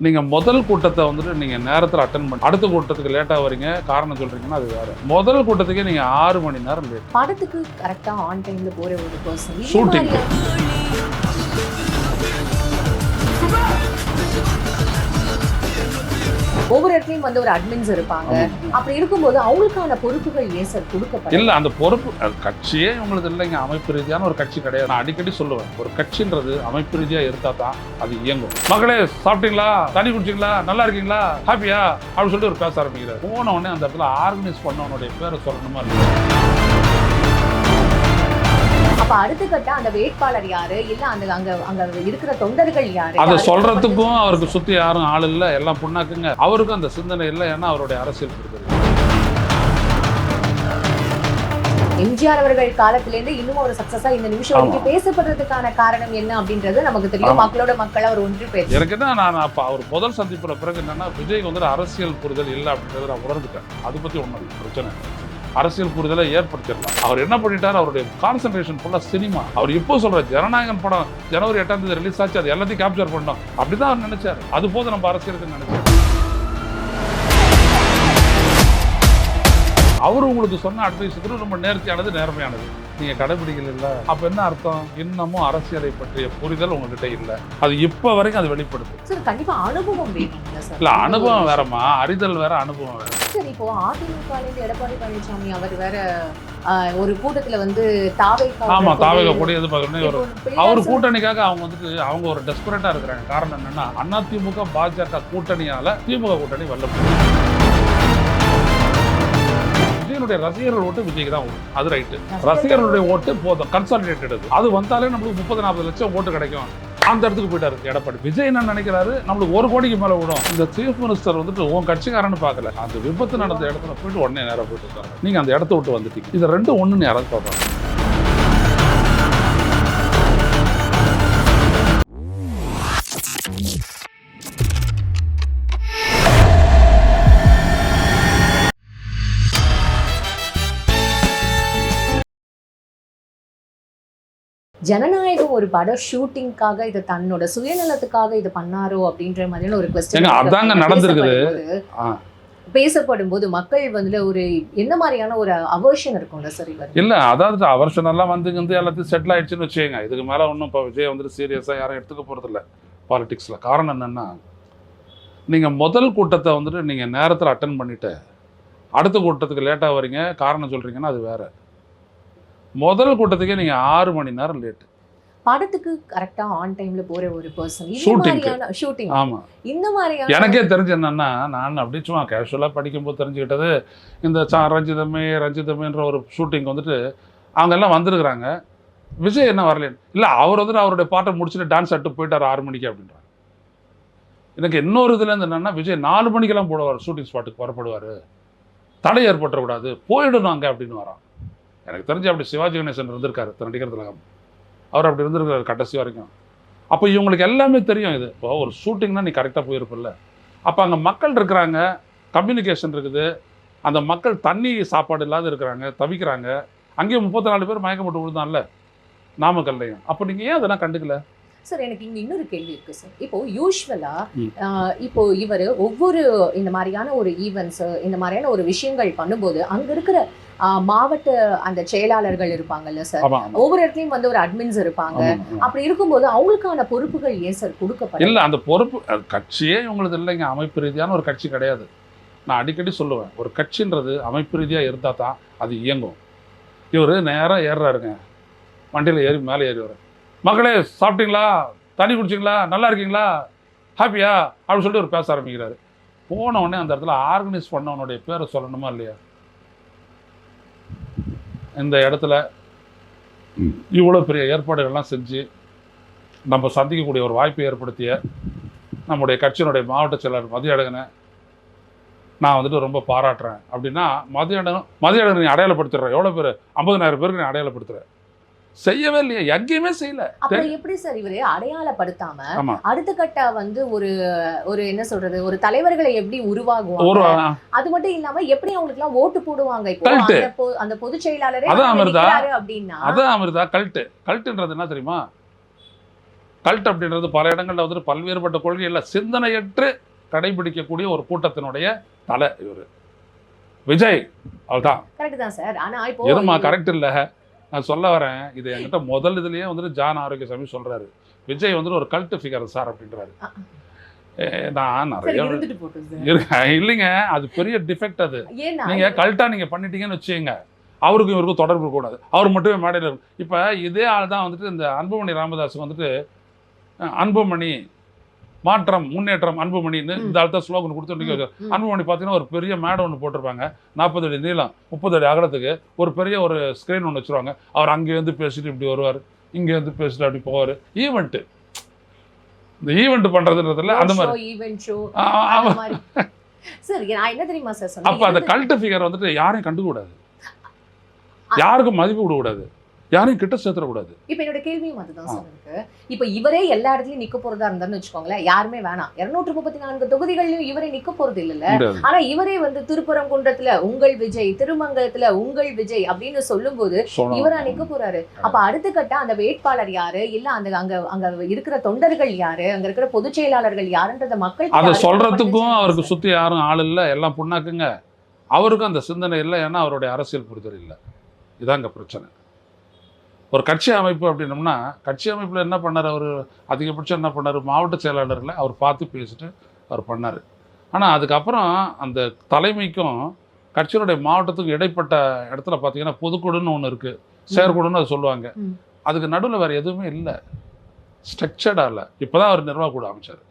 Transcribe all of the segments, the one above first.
நீங்க முதல் கூட்டத்தை வந்துட்டு நீங்க நேரத்தில் அட்டன் பண்ணி அடுத்த கூட்டத்துக்கு லேட்டா வரீங்க, காரணம் சொல்றீங்கன்னா அது வேற. முதல் கூட்டத்துக்கே நீங்க 6 மணி நேரம் லேட். படத்துக்கு கரெக்டா ஆன் டைம்ல போற ஒரு பர்சன். ஷூட்டிங் ஒவ்வொரு இடத்துலயும் வந்து ஒரு அட்மின்ஸ் இருப்பாங்க. அப்படி இருக்கும்போது அவங்களுக்கான பொறுப்புகள் ஏன் சார் கொடுக்கப்படும்? இல்ல, அந்த பொறுப்பு கட்சியே உங்களுக்கு இல்லைங்க. அமைப்பு ரீதியான ஒரு கட்சி கிடையாது. நான் அடிக்கடி சொல்லுவேன், ஒரு கட்சின்றது அமைப்பு ரீதியா இருந்தா தான் அது இயங்கும். மகளே சாப்பிட்டீங்களா, தண்ணி குடிச்சிங்களா, நல்லா இருக்கீங்களா, ஹாப்பியா அப்படின்னு சொல்லிட்டு ஒரு பேச ஆரம்பிக்கிறார். போன உடனே அந்த இடத்துல ஆர்கனைஸ் பண்ணவனுடைய பேரை சொல்லணுமா இல்லையா? அப்ப அடுத்த கட்ட அந்த வேட்பாளர் யாரு, இல்ல அந்த அங்க இருக்கிற தொண்டர்கள் யாரு, அதை சொல்றதுக்கும் அவருக்கு சுத்தி யாரும் ஆள் இல்ல, எல்லாம் புண்ணாக்குங்க. அவருக்கும் அந்த சிந்தனை இல்லை, ஏன்னா அவருடைய அரசியல் இருக்குது. எம்ஜிஆர் அவர்கள் காலத்திலேருந்து இன்னும் ஒரு சக்சஸா இந்த நிமிஷம் வரைக்கும் பேசப்படுறதுக்கான காரணம் என்ன அப்படின்றது நமக்கு தெரியும். மக்களோட மக்கள் அவர் ஒன்று பேர். எனக்கு என்ன, நான் அப்ப அவர் முதல் சந்திப்புல பிறகு என்னன்னா, விஜய்க்கு வந்து அரசியல் புரிதல் இல்லை அப்படின்றத நான் உணர்ந்துட்டேன். அதை பத்தி ஒன்றும் பிரச்சனை, அரசியல் புரிதலை ஏற்படுத்திடலாம். அவர் என்ன பண்ணிட்டார், அவருடைய கான்சென்ட்ரேஷன் ஃபுல்லா சினிமா. அவர் இப்போ சொல்ற ஜனநாயகன் படம் ஜனவரி 8ஆம் தேதி ரிலீஸ் ஆச்சு, அது எல்லாத்தையும் கேப்சர் பண்ணோம் அப்படிதான் அவர் நினைச்சாரு. அது போது நம்ம அரசியலுக்கு நினைச்சாரு. அவரு உங்களுக்கு சொன்ன அட்வைஸுக்கு ரொம்ப நேர்த்தியானது, நேர்மையானது. நீங்க கடைபிடிக்கல இல்ல, அப்ப என்ன அர்த்தம்? இன்னமும் அரசியலை பற்றிய புரிதல் உங்ககிட்ட இல்ல. அது இப்ப வரைக்கும் அது வெளிப்படுது. சார் கண்டிப்பா அனுபவம் வேணும்ல சார். இல்ல, அனுபவம் வேறமா, அறிதல் வேற, அனுபவம் வேற. சரி, இப்போ அதிமுகலேருந்து எடப்பாடி பழனிசாமி அவர் வேற ஒரு கூட்டத்துல வந்து தாவேகா கூட எது பார்க்கணும், அவர் கூட்டணிக்காக அவங்க வந்துட்டு அவங்க ஒரு டெஸ்பரேட்டா இருக்கிறாங்க. காரணம் என்னன்னா, அதிமுக பாஜக கூட்டணியால திமுக கூட்டணி வெல்ல முடியும். விஜயனுடைய ரசிகர்கள் ஓட்டு விஜய்க்கு தான் ஓடும், அது ரைட்டு. ரசிகர்களுடைய ஓட்டு போதும், கன்சாலிடேட்டட். அது வந்தாலே நம்மளுக்கு 30-40 லட்சம் ஓட்டு கிடைக்கும். அந்த இடத்துக்கு போயிட்டாரு எடப்பாடி. விஜய் என்ன நினைக்கிறாரு, நம்மளுக்கு 1 கோடிக்கு மேல விடும். இந்த சீஃப் மினிஸ்டர் வந்துட்டு உன் கட்சிக்காரன்னு பார்க்கல, அந்த விபத்து நடந்த இடத்துல போயிட்டு உடனே நேரம் போயிட்டு இருக்காங்க. நீங்க அந்த இடத்த விட்டு வந்துட்டீங்க. இது ரெண்டும் ஒண்ணுன்னு யாராவது பார்ப்பாங்க? ஜனநாயகம் ஒரு பட ஷூட்டிங்காக இது தன்னோட சுயநலத்துக்காக இது பண்ணாரோ அப்படின்ற மாதிரியான ஒரு क्वेश्चन அதாங்க நடந்துருக்குது. பேசப்படும் போது மக்கள் வந்து ஒரு என்ன மாதிரியான ஒரு அவர்ஷன் இருக்கும்ல சார் இவர்? இல்ல, அதாவது அவர்ஷன் எல்லாம் வந்து எல்லாத்தையும் செட்டில் ஆயிடுச்சுன்னு வச்சுக்கோங்க. இதுக்கு மேல ஒன்றும் இப்போ விஜய் வந்துட்டு சீரியஸா யாரும் எடுத்துக்க போறது இல்லை பாலிடிக்ஸ்ல. காரணம் என்னன்னா, நீங்க முதல் கூட்டத்தை வந்துட்டு நீங்க நேரத்தில் அட்டன் பண்ணிட்டு அடுத்த கூட்டத்துக்கு லேட்டா வரீங்க, காரணம் சொல்றீங்கன்னா அது வேற. முதல் கூட்டத்துக்கே நீங்க 6 மணி நேரம் லேட். படத்துக்கு கரெக்டா ஆன் டைம்ல போற ஒரு பர்சன். ஷூட்டிங் ஆமா, இந்த மாதிரியான எனக்கே தெரிஞ்சு என்னன்னா, நான் அப்படி சும்மா கேஷுவலா படிக்கும்போது தெரிஞ்சுக்கிட்டது, இந்த ரஞ்சிதமேன்ற ஒரு ஷூட்டிங் வந்துட்டு அவங்க எல்லாம் வந்திருக்கிறாங்க. விஜய் என்ன வரல இல்லை, அவர் வந்துட்டு அவருடைய பாட்டை முடிச்சுட்டு டான்ஸ் ஆட்டு போயிட்டார் 6 மணிக்கு அப்படின்றாங்க. எனக்கு இன்னொரு இதுல இருந்து என்னன்னா, விஜய் 4 மணிக்கெல்லாம் போடுவார், ஷூட்டிங் ஸ்பாட்டுக்கு புறப்படுவார், தடை ஏற்பட்டுறக்கூடாது, போயிடணும் அங்கே அப்படின்னு வரான். எனக்கு தெரிஞ்சு அப்படி சிவாஜி கணேசன் இருந்திருக்காரு நடிக்கிறதுல, அவர் அப்படி இருந்திருக்காரு கடைசி வரைக்கும். அப்போ இவங்களுக்கு எல்லாமே தெரியும். இது இப்போ ஒரு ஷூட்டிங்னா நீ கரெக்டாக போயிருப்பில்ல. அப்போ அங்கே மக்கள் இருக்கிறாங்க, கம்யூனிகேஷன் இருக்குது, அந்த மக்கள் தண்ணி சாப்பாடு இல்லாத இருக்கிறாங்க, தவிக்கிறாங்க. அங்கேயும் 34 பேர் மயக்கம் போட்டு விழுந்தான்ல நாமக்கல்லையும். அப்போ நீங்கள் ஏன் அதெல்லாம் கண்டுக்கல? சார் எனக்கு இங்க இன்னொரு கேள்வி இருக்கு சார். இப்போ யூஸ்வலா இப்போ இவர் ஒவ்வொரு இந்த மாதிரியான ஒரு ஈவெண்ட்ஸ், இந்த மாதிரியான ஒரு விஷயங்கள் பண்ணும்போது அங்க இருக்கிற மாவட்ட அந்த செயலாளர்கள் இருப்பாங்கல்ல சார், ஒவ்வொரு இடத்துலயும் வந்து ஒரு அட்மின்ஸ் இருப்பாங்க. அப்படி இருக்கும்போது அவங்களுக்கான பொறுப்புகள் ஏன் சார் கொடுக்கப்படும்? இல்ல, அந்த பொறுப்பு கட்சியே உங்களுக்கு இல்லைங்க. அமைப்பு ரீதியான ஒரு கட்சி கிடையாது. நான் அடிக்கடி சொல்லுவேன், ஒரு கட்சின்றது அமைப்பு ரீதியா இருந்தா தான் அது இயங்கும். இவர் நேரம் ஏறுறாருங்க, வண்டியில் ஏறி மேலே ஏறி வர, மகளே சாப்பிட்டீங்களா, தண்ணி குடிச்சிங்களா, நல்லா இருக்கீங்களா, ஹாப்பியா அப்படின்னு சொல்லிட்டு ஒரு பேச ஆரம்பிக்கிறாரு. போன உடனே அந்த இடத்துல ஆர்கனைஸ் பண்ணவனுடைய பேரை சொல்லணுமா இல்லையா? இந்த இடத்துல இவ்வளோ பெரிய ஏற்பாடுகள்லாம் செஞ்சு நம்ம சந்திக்கக்கூடிய ஒரு வாய்ப்பை ஏற்படுத்திய நம்முடைய கட்சியினுடைய மாவட்ட செயலாளர் மதியழகனை நான் வந்துட்டு ரொம்ப பாராட்டுறேன். அப்படின்னா மதியழகனை நீ அடையாளப்படுத்துறேன். எவ்வளோ பேர், 50,000 பேருக்கு நீ அடையாளப்படுத்துகிறேன். செய்யவே இல்லையா, எங்கேயுமே செய்யல. அப்புறம் எப்படி சார் இவரு அடையாளப்படுத்தாம அடுத்த கட்ட வந்து ஒரு ஒரு என்ன சொல்றது, ஒரு தலைவர்களை எப்படி உருவாகுவாங்க, அது மட்டும் இல்லாம எப்படி அவங்களுக்கு எல்லாம் ஓட்டு போடுவாங்க? இப்போ அந்த பொதுச் செயலாளரே அப்படின்னா அதான் அமிர்தா கல்ட்டுன்றது என்ன தெரியுமா? கல்ட் அப்படின்றது பல இடங்களில் வந்துட்டு பல்வேறுபட்ட கொள்கைகளில் சிந்தனையற்று கடைபிடிக்கக்கூடிய ஒரு கூட்டத்தினுடைய தலை இவர் விஜய். அவ்வளோதான். கரெக்ட் தான் சார். ஆனா இப்போ எதுமா கரெக்ட் இல்லை, நான் சொல்ல வரேன். இது என்கிட்ட முதல் இதுலயே வந்துட்டு ஜான் ஆரோக்கியசாமி சொல்றாரு, விஜய் வந்துட்டு ஒரு கல்ட் ஃபிகர் சார் அப்படின்றாரு. நான் நிறைய இல்லைங்க, அது பெரிய டிஃபெக்ட். அது நீங்க கல்ட்டா நீங்க பண்ணிட்டீங்கன்னு வச்சுங்க, அவருக்கும் இவருக்கும் தொடர்பு கூடாது, அவர் மட்டுமே மேடையில் இருக்கும். இப்போ இதே ஆள் தான் வந்துட்டு இந்த அன்புமணி ராமதாஸுக்கு வந்துட்டு அன்புமணி மாற்றம் முன்னேற்றம் அன்புமணின்னு இந்த ஆள் தான் ஸ்லோகன் கொடுத்து அன்புமணி பார்த்தீங்கன்னா ஒரு பெரிய மேடை ஒன்று போட்டிருப்பாங்க, 40 அடி நீளம் 30 அடி அகலத்துக்கு, ஒரு பெரிய ஒரு ஸ்க்ரீன் ஒன்று வச்சுருவாங்க. அவர் அங்கே வந்து பேசிட்டு இப்படி வருவார், இங்கே வந்து பேசிட்டு அப்படி போவார். ஈவெண்ட்டு, இந்த ஈவெண்ட் பண்றதுன்றதுல அந்த மாதிரி சார் நான் என்ன தெரியுமா சார் சொன்னேன், அப்ப அந்த கல்ட் ஃபிகர் வந்துட்டு யாரையும் கண்டுக்க கூடாது, யாருக்கும் மதிப்பு விட கூடாது, யாரையும் கிட்ட சேர்த்துடக்கூடாது. இப்ப என்னோட கேள்வியும் அதுதான் சார் இருக்கு. இப்ப இவரே எல்லா இடத்துலயும் நிக்க போறதா இருந்தான்னு வச்சுக்கோங்களேன், யாருமே வேணாம், 234 தொகுதிகள்லயும் இவரே நிக்க போறது இல்ல. ஆனா இவரே வந்து திருப்பரங்குன்றத்துல உங்கள் விஜய், திருமங்கலத்துல உங்கள் விஜய் அப்படின்னு சொல்லும் போது இவரா நிக்க போறாரு. அப்ப அடுத்த கட்ட அந்த வேட்பாளர் யாரு, இல்ல அந்த அங்க இருக்கிற தொண்டர்கள் யாரு, அங்க இருக்கிற பொதுச் செயலாளர்கள் யாருன்றத மக்கள் அதை சொல்றதுக்கும் அவருக்கு சுத்தி யாரும் ஆள் இல்ல, எல்லாம் புண்ணாக்குங்க. அவருக்கும் அந்த சிந்தனை இல்லை, ஏன்னா அவருடைய அரசியல் புரிதல் இல்லை. இதாங்க பிரச்சனை. ஒரு கட்சி அமைப்பு அப்படின்னோம்னா, கட்சி அமைப்பில் என்ன பண்ணார் அவர், அதிகபட்சம் என்ன பண்ணார், மாவட்ட செயலாளர்களை அவர் பார்த்து பேசிட்டு அவர் பண்ணார். ஆனால் அதுக்கப்புறம் அந்த தலைமைக்கும் கட்சியினுடைய மாவட்டத்துக்கும் இடைப்பட்ட இடத்துல பார்த்தீங்கன்னா பொதுக்குழுன்னு ஒன்று இருக்குது, செயற்குழுன்னு அதை சொல்லுவாங்க. அதுக்கு நடுவில் வேறு எதுவுமே இல்லை, ஸ்ட்ரக்சர்டாக இல்லை. இப்போ தான் அவர் நிர்வாக கூட அமைச்சார்.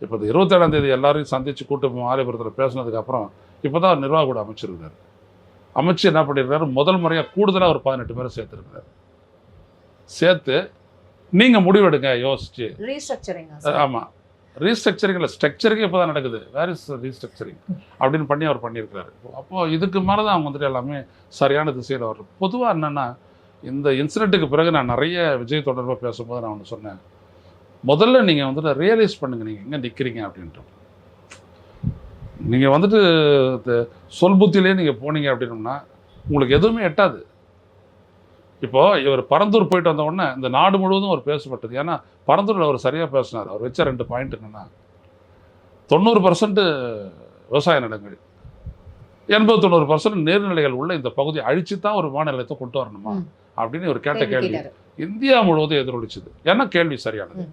இப்போ 27ஆம் தேதி எல்லாரையும் சந்தித்து கூட்டு மாலைபுரத்தில் பேசினதுக்கப்புறம் இப்போ தான் அவர் நிர்வாக கூட அமைச்சிருக்காரு. அமைச்சு என்ன பண்ணியிருக்காரு, முதல் முறையாக கூடுதலாக ஒரு 18 பேரை சேர்த்துருக்கிறார். சேர்த்து நீங்கள் முடிவெடுங்க யோசிச்சு. ஆமாம், ரீஸ்ட்ரக்சரிங் இல்லை, ஸ்ட்ரக்சரிங்கே இப்போ தான் நடக்குது, வேர் இஸ் ரீஸ்ட்ரக்சரிங் அப்படின்னு பண்ணி அவர் பண்ணியிருக்கிறாரு. அப்போது இதுக்கு மேலே தான் அவங்க வந்துட்டு எல்லாமே சரியான திசையில் வர்றது. பொதுவாக என்னென்னா, இந்த இன்சிடெண்ட்டுக்கு பிறகு நான் நிறைய விஜய் தொடர்பாக பேசும்போது நான் ஒன்று சொன்னேன், முதல்ல நீங்கள் வந்துட்டு ரியலைஸ் பண்ணுங்கள் நீங்கள் எங்கே நிற்கிறீங்க அப்படின்ட்டு. நீங்கள் வந்துட்டு சொல் புத்தியிலே நீங்கள் போனீங்க அப்படின்னோம்னா உங்களுக்கு எதுவுமே எட்டாது. இப்போது இவர் பரந்தூர் போயிட்டு வந்த உடனே இந்த நாடு முழுவதும் அவர் பேசப்பட்டது. ஏன்னா பரந்தூரில் அவர் சரியாக பேசினார். அவர் வச்ச 2 பாயிண்ட் என்னென்னா, 90% விவசாய நிலங்கள், 80-90% நீர்நிலைகள் உள்ள இந்த பகுதியை அழிச்சு தான் ஒரு விமான நிலையத்தை கொண்டு வரணுமா அப்படின்னு இவர் கேட்ட கேள்வி இந்தியா முழுவதும் எதிரொலிச்சுது. ஏன்னா கேள்வி சரியானது.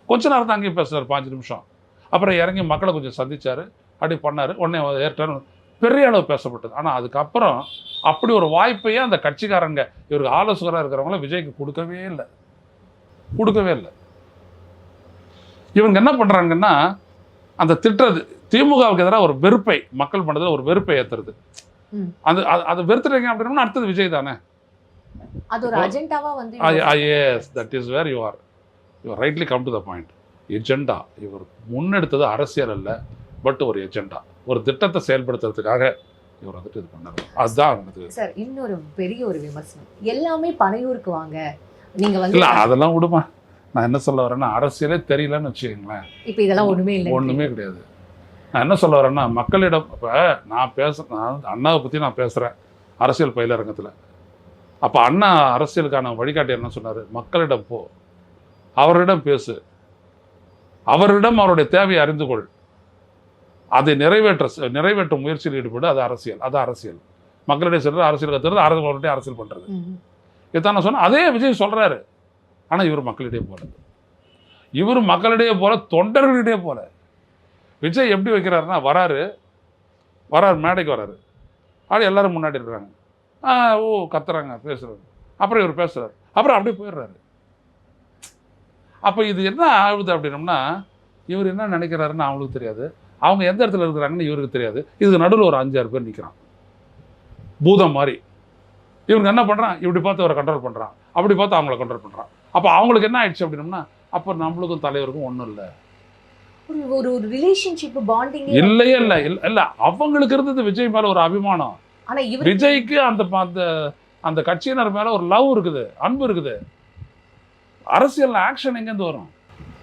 கொஞ்ச நேரம் தான் அங்கேயும் பேசுகிறார், 5 நிமிஷம். அப்புறம் இறங்கி மக்களை கொஞ்சம் சந்திச்சார், அப்படி பண்ணார், உடனே ஏற்றார், பெரிய அளவு பேசப்பட்டது. ஆனால் அதுக்கப்புறம் அப்படி ஒரு வாய்ப்பையே அந்த கட்சிக்காரங்க இவருக்கு ஆலோசகராக இருக்கிறவங்கள விஜய்க்கு கொடுக்கவே இல்லை. இவங்க என்ன பண்ணுறாங்கன்னா, அந்த திட்டுறது திமுகவுக்கு எதிராக ஒரு வெறுப்பை, மக்கள் பண்ணதில் ஒரு வெறுப்பை ஏற்றுறது. அது வெறுத்துறீங்க அப்படின்னா அடுத்தது விஜய் தானே. அது ஒரு அஜெண்டாவா வந்து yes, that is where you are rightly come to the point. எஜெண்டா இவர் முன்னெடுத்தது அரசியல் அல்ல, பட் ஒரு எஜெண்டா, ஒரு திட்டத்தை செயல்படுத்துறதுக்காக இவர் வந்துட்டு இது பண்ணாரு. அதுதான் சார். இன்னொரு பெரிய ஒரு விமர்சனம், எல்லாமே பனையூருக்கு வாங்க நீங்க வந்து இல்ல, அதெல்லாம் விடுமா. நான் என்ன சொல்ல வரேன்னா, அரசியலே தெரியலன்னு வச்சுக்கோங்களேன், இப்போ இதெல்லாம் ஒண்ணுமே கிடையாது. நான் என்ன சொல்ல வரேன்னா, மக்களிடம் இப்போ நான் அண்ணாவை பற்றி நான் பேசுகிறேன் அரசியல் பயிலரங்கத்தில். அப்போ அண்ணா அரசியலுக்கான வழிகாட்டி என்ன சொன்னார், மக்களிடம் போ, அவரிடம் பேசு, அவரிடம் அவருடைய தேவையை அறிந்து கொள், அதை நிறைவேற்ற முயற்சியில் ஈடுபடு, அது அரசியல். அதான் அரசியல். மக்களிடையே சொல்றது அரசியல் கத்துறது, அவருடைய அரசியல் பண்ணுறது. இதுதான் நான் சொன்னேன். அதே விஜய் சொல்கிறாரு. ஆனால் இவர் மக்களிடையே போல, தொண்டர்களிடையே போல. விஜய் எப்படி வைக்கிறாருன்னா, வராரு மேடைக்கு வராரு, அப்படி எல்லாரும் முன்னாடி இருக்கிறாங்க, ஓ கத்துறாங்க, பேசுகிறாரு, அப்புறம் இவர் பேசுகிறார், அப்புறம் அப்படியே போயிடுறாரு. அப்போ இது என்ன ஆகுது அப்படின்னோம்னா, இவர் என்ன நினைக்கிறாருன்னு அவங்களுக்கு தெரியாது, அவங்க எந்த இடத்துல இருக்கிறாங்கன்னு இவருக்கு தெரியாது. இதுக்கு நடுவில் ஒரு 5-6 பேர் நிற்கிறான் பூதம் மாதிரி. இவங்க என்ன பண்ணுறான், இப்படி பார்த்து அவரை கண்ட்ரோல் பண்ணுறான், அப்படி பார்த்து அவங்கள கண்ட்ரோல் பண்ணுறான். அப்போ அவங்களுக்கு என்ன ஆயிடுச்சு அப்படின்னோம்னா, அப்போ நம்மளுக்கும் தலைவருக்கும் ஒன்றும் இல்லை, ஒரு ரிலேஷன்ஷிப் பாண்டிங் இல்லையே இல்லை. அவங்களுக்கு இருந்தது விஜய் மேலே ஒரு அபிமானம். ஆனால் விஜய்க்கு அந்த கட்சியினர் மேலே ஒரு லவ் இருக்குது, அன்பு இருக்குது. அரசியல் ஆக்ஷன் எங்கேருந்து வரும்?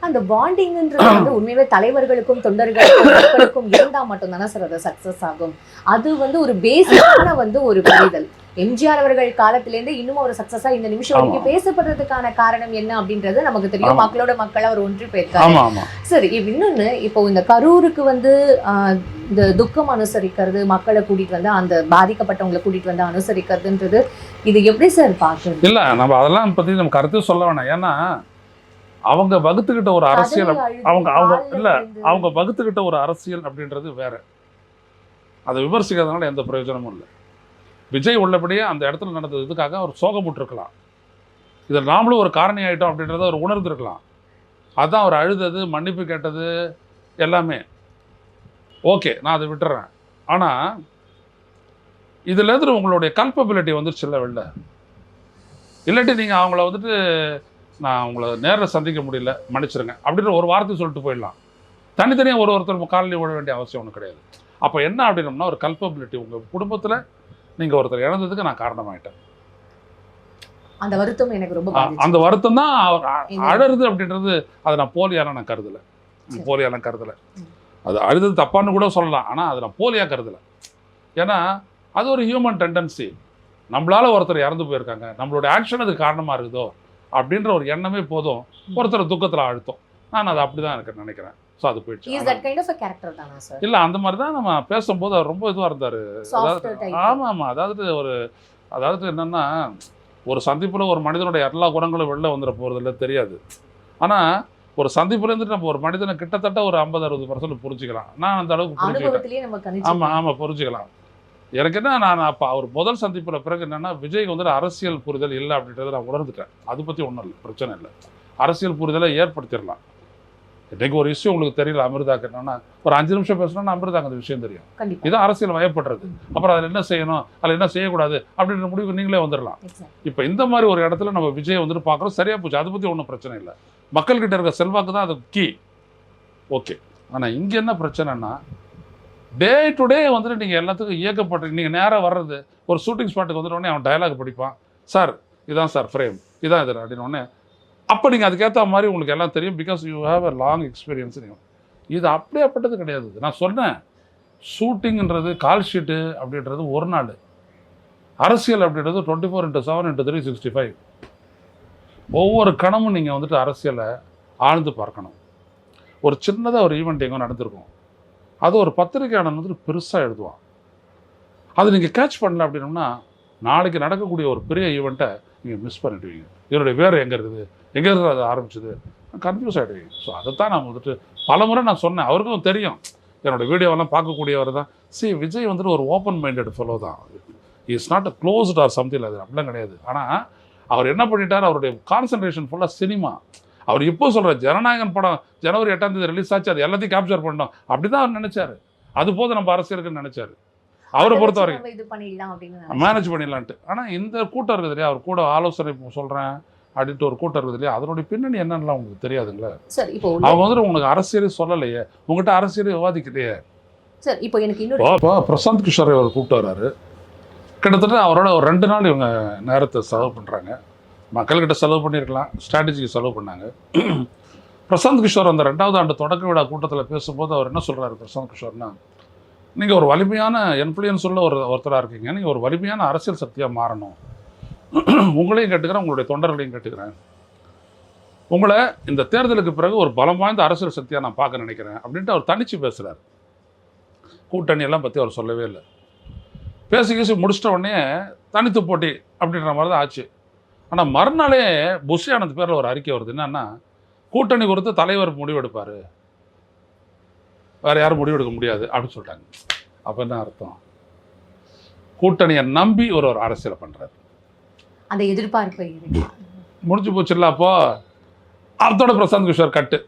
அந்த பாண்டிங்ன்றது வந்து உண்மையிலே தலைவர்களுக்கும் தொண்டர்களுக்கும் மக்களுக்கும் இருந்தா மட்டும் தானே சார் அது சக்சஸ் ஆகும். அது வந்து ஒரு பேசிக்கான வந்து ஒரு புரிதல். எம்ஜிஆர் அவர்கள் காலத்திலேருந்து இன்னும் ஒரு சக்சஸா இந்த நிமிஷம் வரைக்கும் பேசப்படுறதுக்கான காரணம் என்ன அப்படின்றது நமக்கு தெரியும். மக்களோட மக்கள் அவர் ஒன்று போயிருக்காரு. சரி, இன்னொன்னு இப்போ இந்த கரூருக்கு வந்து இந்த துக்கம் அனுசரிக்கிறது, மக்களை கூட்டிட்டு வந்து அந்த பாதிக்கப்பட்டவங்களை கூட்டிட்டு வந்து அனுசரிக்கிறதுன்றது இது எப்படி சார் பாக்குறது? இல்ல நம்ம அதெல்லாம் பத்தி நம்ம கருத்து சொல்ல வேணாம். ஏன்னா அவங்க வகுத்துக்கிட்ட ஒரு அரசியல், அவங்க வகுத்துக்கிட்ட ஒரு அரசியல் அப்படின்றது வேற. அதை விமர்சிக்கிறதுனால எந்த பிரயோஜனமும் இல்லை. விஜய் உள்ளபடியே அந்த இடத்துல நடந்தது இதுக்காக அவர் சோகமுட்டிருக்கலாம். இதில் நாமளும் ஒரு காரணி ஆகிட்டோம் அப்படின்றத அவர் உணர்ந்துருக்கலாம். அதுதான் அவர் அழுதது, மன்னிப்பு கேட்டது எல்லாமே ஓகே, நான் அதை விட்டுறேன். ஆனால் இதுலேருந்து உங்களுடைய கல்பபிலிட்டி வந்துருச்சு இல்லை வெளில. இல்லாட்டி நீங்கள் அவங்கள வந்துட்டு நான் உங்களை நேரில் சந்திக்க முடியல மன்னிச்சிருங்க அப்படின்ற ஒரு வார்த்தை சொல்லிட்டு போயிடலாம். தனித்தனியாக ஒருத்தர் காலனி விட வேண்டிய அவசியம் ஒன்றும் கிடையாது. அப்போ என்ன அப்படின்னம்னா ஒரு கல்பபிலிட்டி, உங்கள் குடும்பத்தில் நீங்கள் ஒருத்தர் இழந்ததுக்கு நான் காரணமாயிட்டேன். அந்த வருத்தம் எனக்கு ரொம்ப அந்த வருத்தம் தான் அழறது அப்படின்றது. அதை நான் போலியாலாம் கருதலை. அது அழுது தப்பான்னு கூட சொல்லலாம். ஆனால் அதை நான் போலியாக கருதலை. ஏன்னா அது ஒரு ஹியூமன் டெண்டன்சி. நம்மளால ஒருத்தர் இறந்து போயிருக்காங்க, நம்மளோட ஆக்ஷன் அதுக்கு காரணமாக இருக்குதோ அப்படின்ற ஒரு எண்ணமே போதும் ஒருத்தர் துக்கத்தில் அழுத்தம். நான் அது அப்படி தான் எனக்கு நினைக்கிறேன். ஸோ அது போயிடுச்சு. இல்லை, அந்த மாதிரி தான் நம்ம பேசும்போது அவர் ரொம்ப இதுவாக இருந்தார். ஆமாம், அதாவது என்னென்னா ஒரு சந்திப்பில் ஒரு மனிதனுடைய எல்லா குணங்களும் வெளில வந்துட போகிறதில்ல தெரியாது. ஆனால் ஒரு சந்திப்புலேருந்து நம்ம ஒரு மனிதனை கிட்டத்தட்ட ஒரு 50-60% புரிஞ்சுக்கலாம். நான் அந்த அளவுக்கு புரிஞ்சுக்கிட்டேன். ஆமாம் புரிஞ்சுக்கலாம். எனக்கு என்ன, நான் அப்போ அவர் முதல் சந்திப்பில் பிறகு என்னென்னா விஜய்க்கு வந்துட்டு அரசியல் புரிதல் இல்லை அப்படின்றத நான் உணர்ந்துட்டேன். அதை பற்றி ஒன்றும் இல்லை, பிரச்சனை இல்லை. அரசியல் புரிதலை ஏற்படுத்திடலாம். இன்றைக்கு ஒரு விஷயம் உங்களுக்கு தெரியல, அமிர்தாக்கு என்னன்னா ஒரு 5 நிமிஷம் பேசணும்னா அமிர்தாக்கு அந்த விஷயம் தெரியும். இதுதான் அரசியல் வயப்படுறது. அப்புறம் அதில் என்ன செய்யணும், அதில் என்ன செய்யக்கூடாது அப்படின்ற முடிவு நீங்களே வந்துடலாம். இப்போ இந்த மாதிரி ஒரு இடத்துல நம்ம விஜய் வந்துட்டு பார்க்குறோம், சரியா போச்சு. அதை பற்றி ஒன்றும் பிரச்சனை இல்லை. மக்கள்கிட்ட இருக்க செல்வாக்கு தான் அது கீ. ஓகே. ஆனால் இங்கே என்ன பிரச்சனைன்னா டே டு டே வந்துட்டு நீங்கள் எல்லாத்துக்கும் இயக்கப்பட்டு நீங்கள் நேராக வர்றது ஒரு ஷூட்டிங் ஸ்பாட்டுக்கு வந்துட்டு உடனே அவன் டயலாக் படிப்பான். சார் இதான் சார் ஃப்ரேம், இதான் இது அப்படின்னு உடனே அப்போ நீங்கள் அதுக்கேற்ற மாதிரி உங்களுக்கு எல்லாம் தெரியும். Because you have a long experience. இது அப்படியேப்பட்டது கிடையாது. நான் சொன்னேன், ஷூட்டிங்கிறது கால் ஷீட்டு அப்படின்றது ஒரு நாள், அரசியல் அப்படின்றது 24/7/365. ஒவ்வொரு கணமும் நீங்கள் வந்துட்டு அரசியலை ஆழ்ந்து பார்க்கணும். ஒரு சின்னதாக ஒரு ஈவெண்ட் எங்கே நடந்திருக்கும், அது ஒரு பத்திரிகையாளன் வந்துட்டு பெருசாக எழுதுவான். அது நீங்கள் கேட்ச் பண்ணல அப்படின்னோம்னா நாளைக்கு நடக்கக்கூடிய ஒரு பெரிய ஈவெண்ட்டை நீங்கள் மிஸ் பண்ணிடுவீங்க. இதனுடைய வேறு எங்கே இருக்குது, எங்கேருந்து அது ஆரம்பிச்சது, கன்ஃபியூஸ் ஆகிடுவீங்க. ஸோ அதைத்தான் நான் வந்துட்டு பல முறை நான் சொன்னேன். அவருக்கும் தெரியும், என்னோடய வீடியோவெல்லாம் பார்க்கக்கூடியவர் தான். விஜய் வந்துட்டு ஒரு ஓப்பன் மைண்டட் ஃபெலோ தான். Is not a closed or something. அது அப்படிலாம் கிடையாது. ஆனால் அவர் என்ன பண்ணிட்டார், அவருடைய கான்சன்ட்ரேஷன் ஃபுல்லாக சினிமா. அவர் இப்போ சொல்கிற ஜனநாயகன் படம் ஜனவரி 8ஆம் தேதி ரிலீஸ் ஆச்சு, அது எல்லாத்தையும் கேப்சர் பண்ணோம் அப்படி தான் அவர் நினச்சார். அது போது நம்ம அரசியலுக்குன்னு நினச்சார். அவரை பொறுத்த வரைக்கும் மேனேஜ் பண்ணிடலான்ட்டு. ஆனால் இந்த கூட்டம் இருக்குது இல்லையா, அவர் கூட ஆலோசனை சொல்கிறேன் அப்படின்ட்டு ஒரு கூட்டம் இருக்குது இல்லையா, அதனுடைய பின்னணி என்னன்னு உங்களுக்கு தெரியாதுங்களா? அவங்க வந்துட்டு உங்களுக்கு அரசியலே சொல்லலையே, உங்கள்கிட்ட அரசியலே விவாதிக்கலையே. சார் இப்போ எனக்கு இன்னொரு பிரசாந்த் கிஷோரை அவர் கூப்பிட்டு வர்றாரு. கிட்டத்தட்ட அவரோட ஒரு 2 நாள் இவங்க நேரத்தை செலவு பண்ணுறாங்க. மக்கள்கிட்ட செலவு பண்ணியிருக்கலாம், ஸ்ட்ராட்டஜிக்கு செலவு பண்ணாங்க. பிரசாந்த் கிஷோர் அந்த 2வது ஆண்டு தொடக்க விழா கூட்டத்தில் பேசும்போது அவர் என்ன சொல்கிறாரு, பிரசாந்த் கிஷோர்னா, நீங்கள் ஒரு வலிமையான இன்ஃப்ளூயன்ஸ் உள்ள ஒருத்தராக இருக்கீங்க, நீங்கள் ஒரு வலிமையான அரசியல் சக்தியாக மாறணும். உங்களையும் கேட்டுக்கிறேன், உங்களுடைய தொண்டர்களையும் கேட்டுக்கிறேன். உங்களை இந்த தேர்தலுக்கு பிறகு ஒரு பலம் வாய்ந்த அரசியல் சக்தியாக நான் பார்க்க நினைக்கிறேன் அப்படின்ட்டு அவர் தனிச்சு பேசுகிறார். கூட்டணி எல்லாம் பற்றி அவர் சொல்லவே இல்லை. பேசி முடிச்சிட்ட உடனே தனித்து போட்டி அப்படின்ற மாதிரி தான் ஆச்சு. ஆனால் மறுநாளே புஷ் ஆனந்த் பேரில் ஒரு அறிக்கை வருது. என்னன்னா, கூட்டணி குறித்து தலைவர் முடிவெடுப்பார், வேறு யாரும் முடிவெடுக்க முடியாது அப்படின்னு சொல்லிட்டாங்க. அப்போ என்ன அர்த்தம், கூட்டணியை நம்பி ஒரு அரசியலை பண்ணுறாரு. அந்த எதிர்பார்ப்பு முடிஞ்சு போச்சு இல்லை. அப்போ அதோட பிரசாந்த் கிஷோர் கட்டு,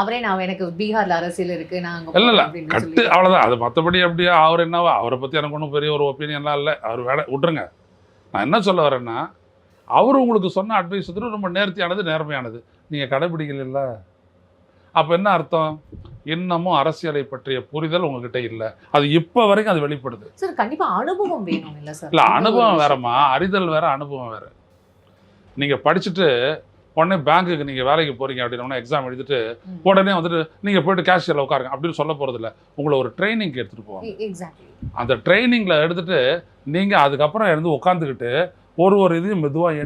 அவரே நான் எனக்கு பீகார்ல அரசியல் இருக்கு இல்லை கட்டு, அவ்வளோதான். அது மற்றபடி அப்படியே அவர் என்னவா, அவரை பற்றி எனக்கு ஒன்றும் பெரிய ஒரு ஒப்பீனியன்லாம் இல்லை. அவர் வேலை விட்டுருங்க. நான் என்ன சொல்ல வரேன்னா, அவர் உங்களுக்கு சொன்ன அட்வைஸ் வந்து ரொம்ப நேர்த்தியானது, நேர்மையானது, நீங்கள் கடைபிடிக்கல. அப்போ என்ன அர்த்தம், இன்னமும் அரசியலை பற்றிய புரிதல் உங்ககிட்ட இல்லை. அது இப்போ வரைக்கும் அது வெளிப்படுது. சார் கண்டிப்பா அனுபவம் வேணும் இல்லை சார்? இல்லை, அனுபவம் வேறம்மா, அறிதல் வேற, அனுபவம் வேற. நீங்கள் படிச்சுட்டு உடனே பேங்க்குக்கு நீங்கள் வேலைக்கு போகிறீங்க அப்படின்னா எக்ஸாம் எழுதிட்டு உடனே வந்துட்டு நீங்கள் போய்ட்டு கேஷியரில் உட்காருங்க அப்படின்னு சொல்ல போகிறதில்ல. உங்களை ஒரு ட்ரைனிங்க்கு எடுத்துகிட்டு போவாங்க. அந்த ட்ரைனிங்கில் எடுத்துகிட்டு நீங்கள் அதுக்கப்புறம் இருந்து உட்காந்துக்கிட்டு ஒரு இதையும் மெதுவாக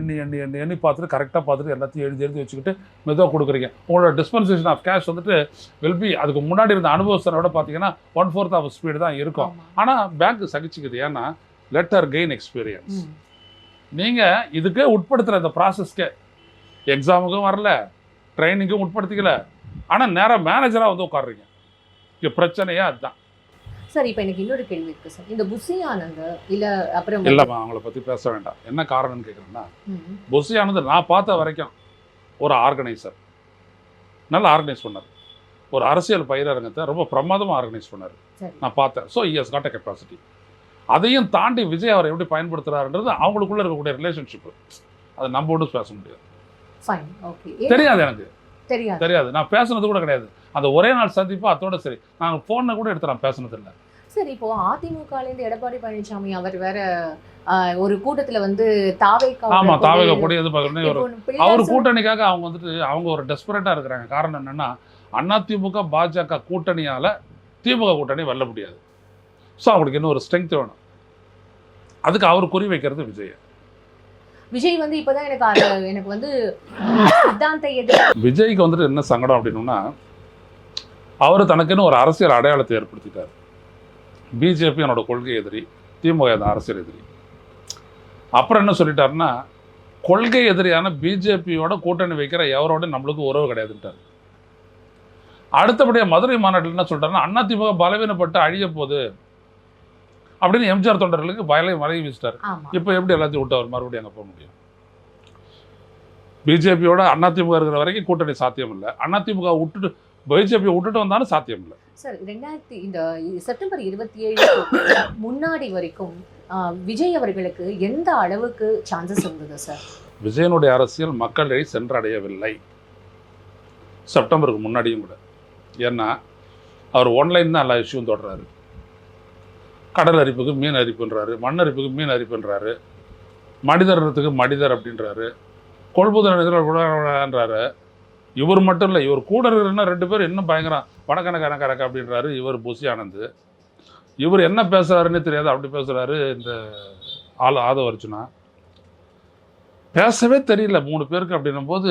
எண்ணி பார்த்துட்டு கரெக்டாக பார்த்துட்டு எல்லாத்தையும் எழுதி வச்சுக்கிட்டு மெதுவாக கொடுக்குறீங்க. உங்களோட டிஸ்பென்சேஷன் ஆஃப் கேஷ் வந்துட்டு வில் பி அதுக்கு முன்னாடி இருந்த அனுபவத்தோட பார்த்தீங்கன்னா 1/4 ஆஃப் ஸ்பீடு தான் இருக்கும். ஆனால் பேங்க் சகிச்சுக்குது. ஏன்னா லெட்டர் கெயின் எக்ஸ்பீரியன்ஸ். நீங்கள் இதுக்கே உட்படுத்துகிற இந்த ப்ராசஸ்க்கே எக்ஸாமுக்கும் வரல, ட்ரைனிங்கும் உட்படுத்திக்கல, ஆனால் நேராக மேனேஜராக வந்து உட்காடுறீங்க. இங்கே பிரச்சனையே அதுதான். சார் இப்போ எனக்கு இன்னொரு கேள்வி இருக்குது சார். இந்த புசி ஆனந்த் இல்லை அப்புறம் இல்லைம்மா அவங்கள பற்றி பேச வேண்டாம். என்ன காரணம்னு கேட்குறேன்னா, புசி ஆனந்த் நான் பார்த்த வரைக்கும் ஒரு ஆர்கனைசர், நல்லா ஆர்கனைஸ் பண்ணார். ஒரு அரசியல் பயிரரங்கத்தை ரொம்ப பிரமாதமாக ஆர்கனைஸ் பண்ணார், நான் பார்த்தேன். So he has got a capacity. அதையும் தாண்டி விஜய் அவரை எப்படி பயன்படுத்துறாருன்றது அவங்களுக்குள்ள இருக்கக்கூடிய ரிலேஷன்ஷிப்பு. அதை நம்ம ஒன்றும் பேச முடியாது. தெரியாது, எனக்கு தெரியாது. நான் பேசுனது கூட கிடையாது. அந்த ஒரே நாள் சந்திப்பா அதோட சரி. நாங்கள் ஃபோனை கூட எடுத்து நான் பேசுனது இல்லை. சரி, இப்போ அதிமுகலேருந்து எடப்பாடி பழனிசாமி அவர் வேற ஒரு கூட்டத்தில் வந்து தாவேகா கூட எதிர்பார்க்கணும். அவர் கூட்டணிக்காக அவங்க வந்துட்டு அவங்க ஒரு டெஸ்பரேட்டாக இருக்கிறாங்க. காரணம் என்னன்னா, அதிமுக பாஜக கூட்டணியால திமுக கூட்டணி வெல்ல முடியாது. ஸோ அவங்களுக்கு இன்னும் ஒரு ஸ்ட்ரென்த் வேணும். அதுக்கு அவர் குறி வைக்கிறது விஜய் வந்து இப்போதான் எனக்கு வந்து விஜய்க்கு வந்துட்டு என்ன சங்கடம் அப்படின்னா, அவர் தனக்குன்னு ஒரு அரசியல் அடையாளத்தை ஏற்படுத்திட்டார். பிஜேபி என்னோட கொள்கை எதிரி, திமுக அந்த அரசியல் எதிரி. அப்புறம் என்ன சொல்லிட்டாருன்னா, கொள்கை எதிரியான பிஜேபியோட கூட்டணி வைக்கிற எவரோட நம்மளுக்கு உறவு கிடையாதுன்ட்டார். அடுத்தபடியாக மதுரை மாநாட்டில் என்ன சொல்லிட்டாருன்னா, அதிமுக பலவீனப்பட்டு அழிய போகுது அப்படின்னு எம்ஜிஆர் தொண்டர்களுக்கு மழை வீசிட்டார். இப்போ எப்படி எல்லாத்தையும் விட்டு அவர் மறுபடியும் அங்கே போக முடியும்? பிஜேபியோட அதிமுக இருக்கிற வரைக்கும் கூட்டணி சாத்தியம் இல்லை. அதிமுக விட்டுட்டு பிஜேபியை விட்டுட்டு வந்தாலும் சாத்தியம் இல்லை. சார், இந்த செப்டம்பர் 27 முன்னாடி வரைக்கும் விஜய் அவர்களுக்கு எந்த அளவுக்கு சான்சஸ் இருந்தது சார்? விஜயனுடைய அரசியல் மக்களை சென்றடையவில்லை செப்டம்பருக்கு முன்னாடியும் கூட. ஏன்னா அவர் ஒன்லைன் தான் எல்லா இஷ்யூவும் தொடர்றாரு. கடல் அரிப்புக்கு மீன் அரிப்புன்றாரு, மண் அரிப்புக்கு மீன் அரிப்புன்றாரு, மனிதர்றதுக்கு மனிதர் அப்படின்றாரு, கொள்புதல் கூடன்றாரு. இவர் மட்டும் இல்லை, இவர் கூட இருக்கிறன்னா 2 பேர் இன்னும் பயங்கரம் வடக்கணக்கணக்கறக்க அப்படின்றாரு. இவர் புசி ஆனந்த். இவர் என்ன பேசுகிறாருன்னு தெரியாது, அப்படி பேசுகிறாரு. இந்த ஆதவ அர்ஜுனா பேசவே தெரியல 3 பேருக்கு. அப்படின்னும் போது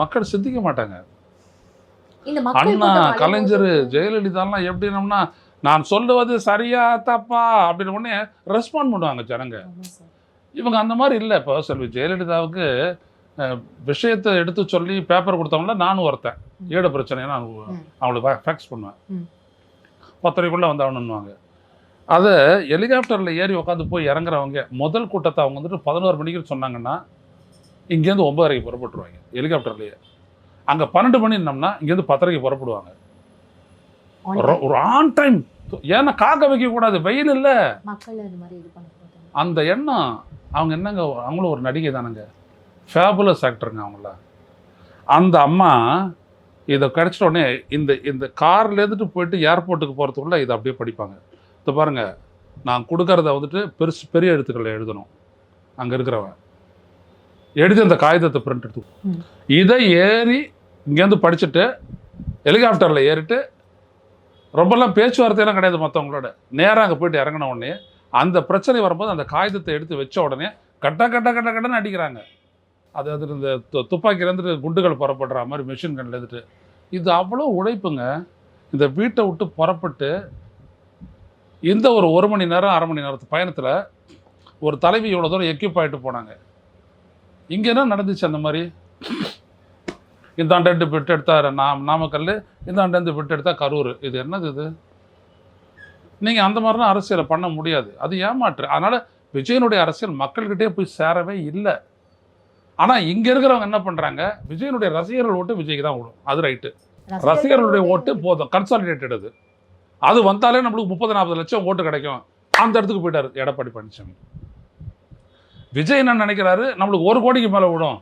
மக்கள் சிந்திக்க மாட்டாங்க. அண்ணா, கலைஞர், ஜெயலலிதாலாம் எப்படின்னம்னா, நான் சொல்லுவது சரியா தப்பா அப்படின்னு உடனே ரெஸ்பாண்ட் பண்ணுவாங்க ஜனங்க. இவங்க அந்த மாதிரி இல்லை. இப்போ செல்வி ஜெயலலிதாவுக்கு விஷயத்தை எடுத்து சொல்லி பேப்பர் கொடுத்தவங்கள நானும் ஒருத்தன். ஏடு பிரச்சனையை நான் அவங்களுக்கு ஃபேக்ஸ் பண்ணுவேன். 10:30 வந்தவனுன்னுவாங்க. அதை ஹெலிகாப்டரில் ஏறி உட்காந்து போய் இறங்குறவங்க முதல் கூட்டத்தை அவங்க வந்துட்டு 11 மணிக்கு சொன்னாங்கன்னா, இங்கேருந்து 9:30 புறப்பட்டுருவாங்க ஹெலிகாப்டர்லேயே. அங்கே 12 மணின்னோம்னா இங்கேருந்து 10:30 புறப்படுவாங்க. ஒரு ஆன் டைம். ஏன்னா காக்க வைக்கக்கூடாது, வெயில் இல்லை. அந்த எண்ணம் அவங்க என்னங்க, அவங்களும் ஒரு நடிகை தானுங்க, ஃபேபுலஸ் ஆக்டருங்க அவங்கள. அந்த அம்மா இதை கிடச்சிட்ட உடனே இந்த காரில் எடுத்துட்டு போயிட்டு ஏர்போர்ட்டுக்கு போகிறதுக்குள்ள இதை அப்படியே படிப்பாங்க. இதை பாருங்கள், நான் கொடுக்கறத வந்துட்டு பெரிய எழுத்துக்களில் எழுதணும். அங்கே இருக்கிறவன் எழுதி அந்த காகிதத்தை பிரிண்ட் எடுத்து இதை ஏறி இங்கேருந்து படிச்சுட்டு ஹெலிகாப்டரில் ஏறிட்டு ரொம்பலாம் பேச்சுவார்த்தையெல்லாம் கிடையாது மற்றவங்களோட. நேராக அங்கே போயிட்டு இறங்கின உடனே அந்த பிரச்சனை வரும்போது அந்த காகிதத்தை எடுத்து வச்ச உடனே கட்டன்னு அடிக்கிறாங்க. அது இந்த துப்பாக்கிலேருந்து குண்டுகள் புறப்படுற மாதிரி மிஷின் கன்ல இருந்துட்டு. இது அவ்வளோ உழைப்புங்க. இந்த வீட்டை விட்டு புறப்பட்டு இந்த ஒரு 1 மணி நேரம் 1/2 மணி நேரத்து பயணத்தில் ஒரு தலைவி இவ்வளோ தூரம் எக்யூப் ஆகிட்டு போனாங்க. இங்கே என்ன நடந்துச்சு? அந்த மாதிரி இந்தாண்டு பிட்டு எடுத்தார் நாமக்கல், இந்தாண்டு பிட்டு எடுத்தால் கரூர். இது என்னது இது? நீங்கள் அந்த மாதிரிலாம் அரசியலை பண்ண முடியாது. அது ஏமாற்று. அதனால் விஜயனுடைய அரசியல் மக்கள்கிட்டே போய் சேரவே இல்லை. ஆனால் இங்கே இருக்கிறவங்க என்ன பண்ணுறாங்க, விஜயனுடைய ரசிகர்கள் ஓட்டு விஜய்க்கு தான் விடும். அது ரைட்டு. ரசிகர்களுடைய ஓட்டு போதும், கன்சாலிடேட்டட். அது வந்தாலே நம்மளுக்கு 30-40 லட்சம் ஓட்டு கிடைக்கும். அந்த இடத்துக்கு போயிட்டார் எடப்பாடி பழனிசாமி. விஜய் என்ன நினைக்கிறாரு, நம்மளுக்கு 1 கோடிக்கு மேலே விடும்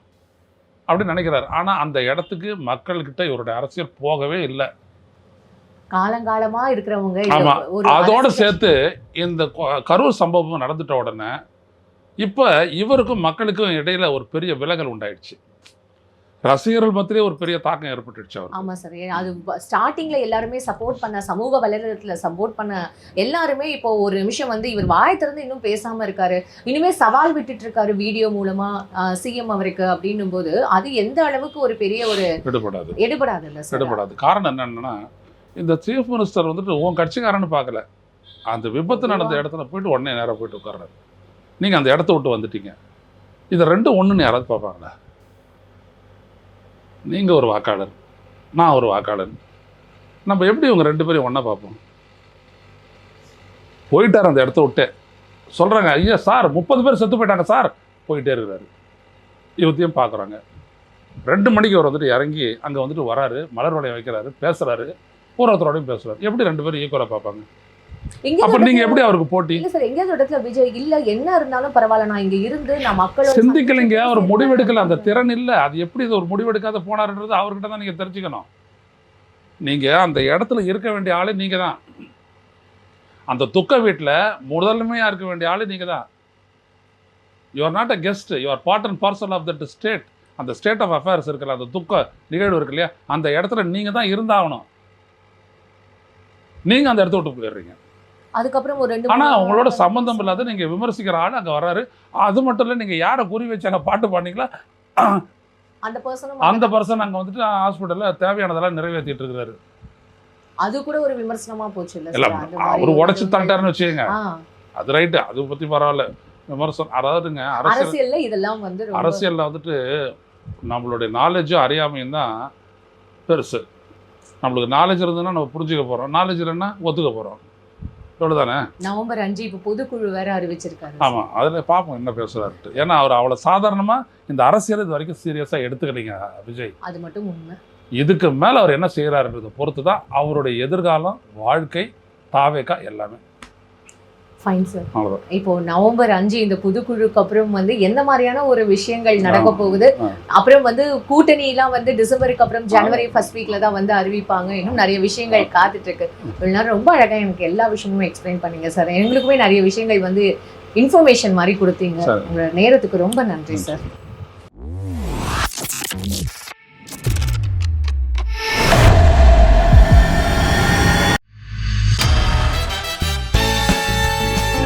அப்படின்னு நினைக்கிறாரு. ஆனால் அந்த இடத்துக்கு மக்கள்கிட்ட இவருடைய அரசியல் போகவே இல்லை. காலங்காலமா இருக்கிறவங்க. அதோட சேர்த்து இந்த கரூர் சம்பவம் நடந்துட்ட உடனே இப்போ இவருக்கும் மக்களுக்கும் இடையில ஒரு பெரிய விலகல் உண்டாயிடுச்சு. ரசிகர்கள் மத்தியிலே ஒரு பெரிய தாக்கம் ஏற்பட்டுடுச்சு அவர். ஆமா சார். அது ஸ்டார்டிங்ல எல்லாருமே சப்போர்ட் பண்ண, சமூக வலைதளத்துல சப்போர்ட் பண்ண எல்லாருமே இப்போ ஒரு நிமிஷம் வந்து இவர் வாய் திறந்து இன்னும் பேசாம இருக்காரு, இனிமே சவால் விட்டுட்டு இருக்காரு வீடியோ மூலமா சிஎம் அவருக்கு அப்படின்னும் போது அது எந்த அளவுக்கு ஒரு பெரிய ஒரு எடுபடாது இல்ல சார். எடுபடாது. காரணம் என்னன்னா, இந்த சீஃப் மினிஸ்டர் வந்துட்டு உன் கட்சிக்காரன்னு பார்க்கல, அந்த விபத்து நடந்த இடத்துல போயிட்டு உடனே நேராக போயிட்டு உட்கார்றாரு. நீங்க அந்த இடத்த விட்டு வந்துட்டீங்க. இது ரெண்டும் ஒண்ணுன்னு யாராவது பார்ப்பாங்களா? நீங்கள் ஒரு வாக்காளர், நான் ஒரு வாக்காளர், நம்ம எப்படி இவங்க 2 பேரையும் ஒன்றா பார்ப்போம்? போயிட்டார் அந்த இடத்த விட்டு. சொல்கிறாங்க, ஐயா சார் 30 பேர் செத்து போயிட்டாங்க சார், போயிட்டே இருக்கிறாரு. இவத்தையும் பார்க்குறாங்க. 2 மணிக்கு அவர் வந்துட்டு இறங்கி அங்கே வந்துட்டு வராரு, மலர் வளையம் வைக்கிறாரு, பேசுகிறாரு, ஒருத்தரோடையும் பேசுகிறாரு. எப்படி 2 பேரும் ஈக்குவலாக பார்ப்பாங்க? அப்ப நீங்க எப்படி அவருக்கு போட்டி? இல்ல சார், எங்கேயாவது இடத்துல விஜய் இல்ல என்ன இருந்தாலும் பரவாயில்ல, நான் இங்க இருந்து நான் மக்களோட சிந்திக்கலைங்க, ஒரு முடிவெடுக்கல, அந்த திறன் இல்ல. அது எப்படி இது ஒரு முடிவெடுக்காத போனாருன்றது அவர்கிட்ட தான் நீங்க தெரிஞ்சுக்கணும். நீங்க அந்த இடத்துல இருக்க வேண்டிய ஆளு நீங்க தான். அந்த துக்க வீட்டுல முதன்மையா இருக்க வேண்டிய ஆளு நீங்க தான். You are not a guest, you are part and parcel of that state. அந்த ஸ்டேட் ஆஃப் அஃபேர்ஸ் இருக்குல்ல, அந்த துக்க நிகழ்வு இருக்கு இல்லையா, அந்த இடத்துல நீங்க தான் இருந்தாகணும். நீங்க அந்த இடத்த விட்டு போயிடுறீங்க. அதுக்கப்புறம் ஒரு 2 ஆனா உங்களோட சம்பந்தம் இல்லாத நீங்க விமர்சிக்கிற ஆள் அங்க வர்றாரு. அது மட்டும் இல்ல, நீங்க யாரை குறி வச்சாங்க பாட்டு பாடினீங்களா, அந்த பர்சன் அங்க வந்துட்டு ஹாஸ்பிட்டல்ல தேவையானதெல்லாம் நிறைவேற்றிட்டு இருக்காரு. அது கூட ஒரு விமர்சனமா போச்சு இல்ல சார்? அவரு உடைச்சு தள்ளிட்டாருன்னு வச்சுக்கோங்க, அது ரைட்டு, அது பத்தி பரவாயில்ல. விமர்சனம் அதாவதுங்க அரசியல்ல இதெல்லாம் வந்து அரசியல்ல வந்துட்டு நம்மளுடைய நாலேஜும் அறியாமையும் தான் பெருசு. நம்மளுக்கு நாலேஜ் இருந்ததுன்னா நம்ம புரிஞ்சுக்க போறோம், நாலேஜ் இல்லைன்னா ஒத்துக்க போறோம். இவ்வளவுதானே. நவம்பர் 5 இப்போ பொதுக்குழு வேற அறிவிச்சிருக்காரு. ஆமா, அதுல பாப்போம் என்ன பேசுறாரு. ஏன்னா அவர் அவ்வளவு சாதாரணமா இந்த அரசியல் இது வரைக்கும் சீரியஸா எடுத்துக்கலீங்க விஜய். அது மட்டும் உண்மை. இதுக்கு மேல அவர் என்ன செய்யறாருன்றதை பொறுத்து தான் அவருடைய எதிர்காலம், வாழ்க்கை, தாவேக்கா எல்லாமே. Fine sir. இப்போ நவம்பர் 5 இந்த பொதுக்குழுக்கு அப்புறம் வந்து எந்த மாதிரியான ஒரு விஷயங்கள் நடக்க போகுது, அப்புறம் வந்து கூட்டணி எல்லாம் வந்து டிசம்பருக்கு அப்புறம் ஜனவரி ஃபர்ஸ்ட் வீக்ல தான் வந்து அறிவிப்பாங்க. இன்னும் நிறைய விஷயங்கள் காத்துட்டு இருக்கு. இவ்வளவு நேரம் ரொம்ப அழகா எனக்கு எல்லா விஷயமும் எக்ஸ்பிளைன் பண்ணீங்க சார். எங்களுக்குமே நிறைய விஷயங்கள் வந்து இன்ஃபர்மேஷன் மாதிரி கொடுத்தீங்க. உங்களோட நேரத்துக்கு ரொம்ப நன்றி சார்.